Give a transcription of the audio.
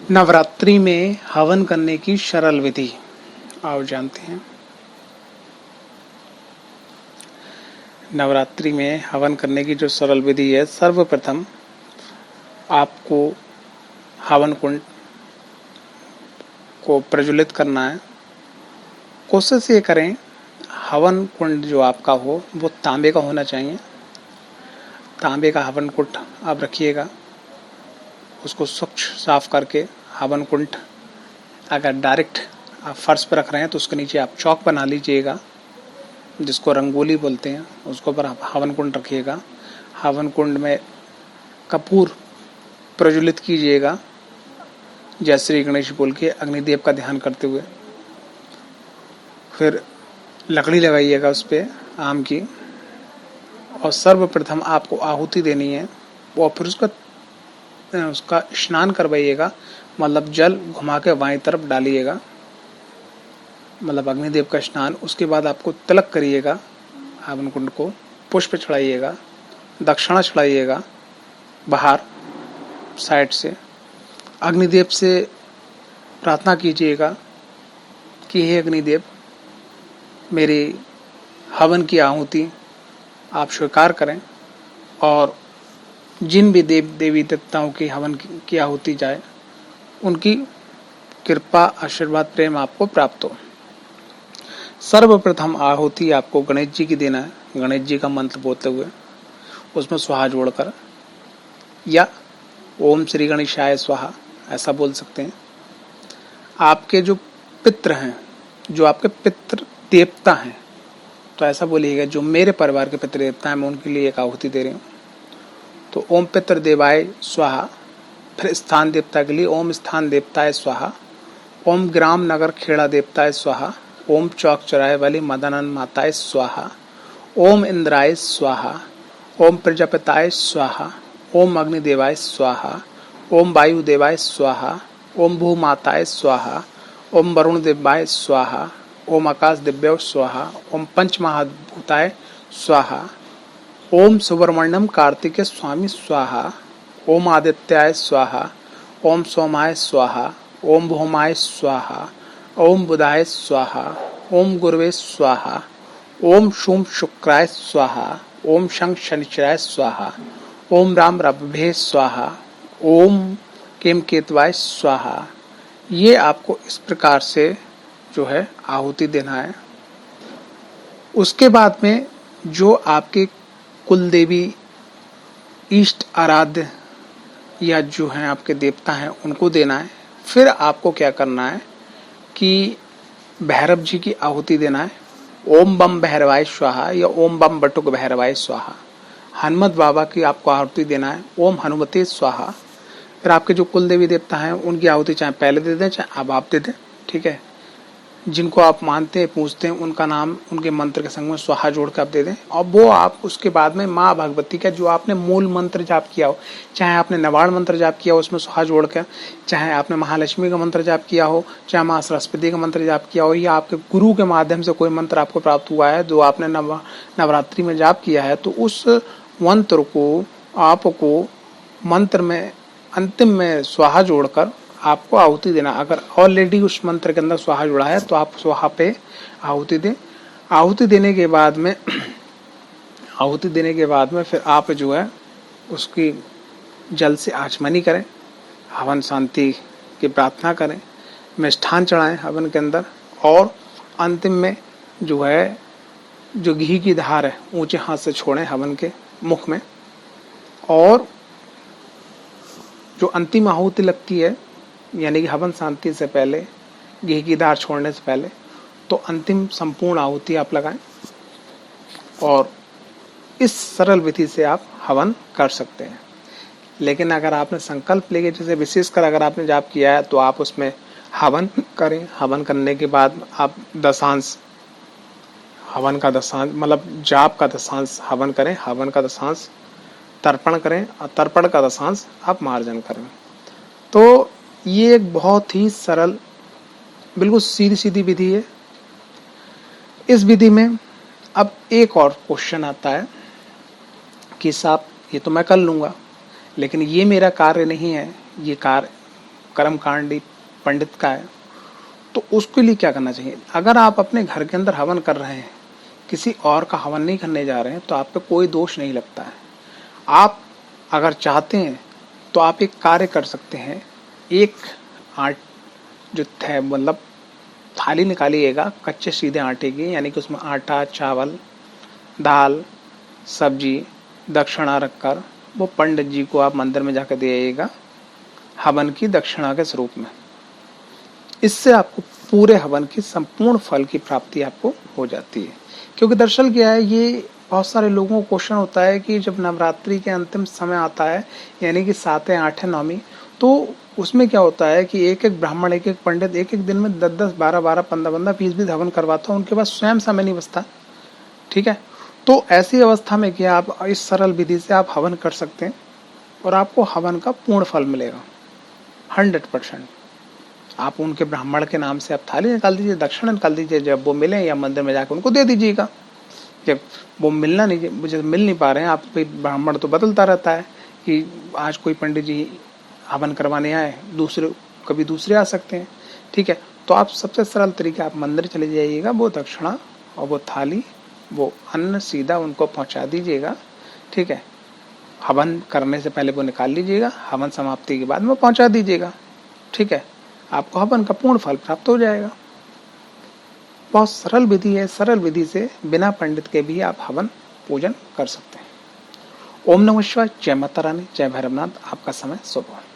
नवरात्रि में हवन करने की सरल विधि आओ जानते हैं। नवरात्रि में हवन करने की जो सरल विधि है, सर्वप्रथम आपको हवन कुंड को प्रज्वलित करना है। कोशिश ये करें हवन कुंड जो आपका हो वो तांबे का होना चाहिए। तांबे का हवन कुंड आप रखिएगा, उसको स्वच्छ साफ करके हवन कुंड अगर डायरेक्ट आप फर्श पर रख रहे हैं तो उसके नीचे आप चौक बना लीजिएगा, जिसको रंगोली बोलते हैं, उसको पर आप हवन कुंड रखिएगा। हवन कुंड में कपूर प्रज्वलित कीजिएगा, जय श्री गणेश बोल के अग्निदेव का ध्यान करते हुए। फिर लकड़ी लगाइएगा उस पर आम की, और सर्वप्रथम आपको आहुति देनी है। और फिर उसका स्नान करवाइएगा, मतलब जल घुमा के बाईं तरफ डालिएगा, मतलब अग्निदेव का स्नान। उसके बाद आपको तिलक करिएगा, हवन कुंड को पुष्प चढ़ाइएगा, दक्षिणा चढ़ाइएगा बाहर साइड से। अग्निदेव से प्रार्थना कीजिएगा कि हे अग्निदेव, मेरी हवन की आहुति आप स्वीकार करें, और जिन भी देव देवी देवताओं की हवन की आहुति जाए उनकी कृपा आशीर्वाद प्रेम आपको प्राप्त हो। सर्वप्रथम आहुति आपको गणेश जी की देना है, गणेश जी का मंत्र बोलते हुए उसमें स्वाहा जोड़कर, या ओम श्री गणेशाय स्वाहा ऐसा बोल सकते हैं। आपके जो पितृ हैं, जो आपके पितृ देवता हैं, तो ऐसा बोलिएगा जो मेरे परिवार के पितृ देवता हैं मैं उनके लिए एक आहुति दे रही हूँ। तो ओम पितृ देवाय स्वाहा। फिर स्थान देवता के लिए ओम स्थान देवताय स्वाहा, ओम ग्राम नगर खेड़ा देवताय स्वाहा, ओम चौक चौराहे वाली मदनन माताय स्वाहा, ओम इंद्राय स्वाहा, ओम प्रजापताय स्वाहा, ओम अग्निदेवाय स्वाहा, ओम वायुदेवाय स्वाहा, ओम भूमाताय स्वाहा, ओम वरुण देवाय स्वाहा, ओम आकाश दिव्य स्वाहा, ओम पंच महाभूताय स्वाहा, ओम सुब्रमण्यम कार्तिकेय स्वामी स्वाहा, ओम आदित्याय स्वाहा, ओम सोमाय स्वाहा, ओम भौमाय स्वाहा, ओम बुधाय स्वाहा, ओम गुरुवे स्वाहा, ओम शुम शुक्राय स्वाहा, ओम शंख शनिचराय स्वाहा, ओम राम रभ्भे स्वाहा, ओम केम केतवाय स्वाहा। ये आपको इस प्रकार से जो है आहुति देना है। उसके बाद में जो आपके कुल देवी इष्ट आराध्य या जो हैं आपके देवता हैं उनको देना है। फिर आपको क्या करना है कि भैरव जी की आहुति देना है। ओम बम भैरवाय स्वाहा या ओम बम बटुक भैरवाय स्वाहा। हनुमत बाबा की आपको आहुति देना है, ओम हनुमते स्वाहा। फिर आपके जो कुल देवी देवता हैं उनकी आहुति चाहे पहले दे दें चाहे अब आप दे दें, ठीक है। जिनको आप मानते हैं पूछते हैं उनका नाम उनके मंत्र के संग में स्वाहा जोड़ के आप दे दें। और वो आप उसके बाद में माँ भगवती का जो आपने मूल मंत्र जाप किया हो, चाहे आपने नवाड़ मंत्र जाप किया हो उसमें स्वाहा जोड़ के, चाहे आपने महालक्ष्मी का मंत्र जाप किया हो, चाहे माँ सरस्वती का मंत्र जाप किया हो, या आपके गुरु के माध्यम से कोई मंत्र आपको प्राप्त हुआ है जो आपने नवरात्रि में जाप किया है, तो उस मंत्र को आपको मंत्र में अंतिम में स्वाहा जोड़कर आपको आहुति देना। अगर ऑलरेडी उस मंत्र के अंदर स्वाहा जुड़ा है तो आप स्वाहा पे आहुति दें। आहुति देने के बाद में फिर आप जो है उसकी जल से आचमनी करें, हवन शांति की प्रार्थना करें, मिष्ठान चढ़ाएं हवन के अंदर, और अंतिम में जो है जो घी की धार है ऊंचे हाथ से छोड़ें हवन के मुख में। और जो अंतिम आहुति लगती है यानी कि हवन शांति से पहले, घी की धार छोड़ने से पहले, तो अंतिम संपूर्ण आहुति आप लगाएं। और इस सरल विधि से आप हवन कर सकते हैं। लेकिन अगर आपने संकल्प लेके, जैसे विशेषकर अगर आपने जाप किया है तो आप उसमें हवन करें। हवन करने के बाद आप दशांश, हवन का दशांश मतलब जाप का दशांश हवन करें, हवन का दशांश तर्पण करें, और तर्पण का दशांश आप मार्जन करें। तो ये एक बहुत ही सरल, बिल्कुल सीधी सीधी विधि है। इस विधि में अब एक और क्वेश्चन आता है कि साहब ये तो मैं कर लूँगा, लेकिन ये मेरा कार्य नहीं है, ये कार्य कर्मकांडी पंडित का है, तो उसके लिए क्या करना चाहिए? अगर आप अपने घर के अंदर हवन कर रहे हैं, किसी और का हवन नहीं करने जा रहे हैं, तो आप पे कोई दोष नहीं लगता है। आप अगर चाहते हैं तो आप एक कार्य कर सकते हैं। एक जो थे मतलब थाली निकालिएगा कच्चे सीधे आटे की, यानी कि उसमें आटा, चावल, दाल, सब्जी, दक्षिणा रखकर वो पंडित जी को आप मंदिर में जाकर दे आइएगा हवन की दक्षिणा के स्वरूप में। इससे आपको पूरे हवन की संपूर्ण फल की प्राप्ति आपको हो जाती है। क्योंकि दरअसल क्या है, ये बहुत सारे लोगों को क्वेश्चन होता है कि जब नवरात्रि के अंतिम समय आता है, यानी कि 7, 8, 9, तो उसमें क्या होता है कि एक एक ब्राह्मण, एक एक पंडित एक एक दिन में 10-10, 12-12, 15-15, 20-20 हवन करवाता है, उनके पास स्वयं समय नहीं बचता। ठीक है, तो ऐसी अवस्था में क्या आप इस सरल विधि से आप हवन कर सकते हैं और आपको हवन का पूर्ण फल मिलेगा 100%। आप उनके ब्राह्मण के नाम से आप थाली निकाल दीजिए, दक्षिणा निकाल दीजिए, जब वो मिले या मंदिर में जाकर उनको दे दीजिएगा। जब वो मुझे मिल नहीं पा रहे हैं, आप ब्राह्मण तो बदलता रहता है कि आज कोई पंडित जी हवन करवाने आए, कभी दूसरे आ सकते हैं। ठीक है, तो आप सबसे सरल तरीका, आप मंदिर चले जाइएगा, वो दक्षिणा और वो थाली, वो अन्न सीधा उनको पहुंचा दीजिएगा। ठीक है, हवन करने से पहले वो निकाल लीजिएगा, हवन समाप्ति के बाद में पहुंचा दीजिएगा। ठीक है, आपको हवन का पूर्ण फल प्राप्त हो जाएगा। बहुत सरल विधि है, सरल विधि से बिना पंडित के भी आप हवन पूजन कर सकते हैं। ओम नमः शिवाय। जय माता रानी, जय भैरवनाथ। आपका समय शुभ हो।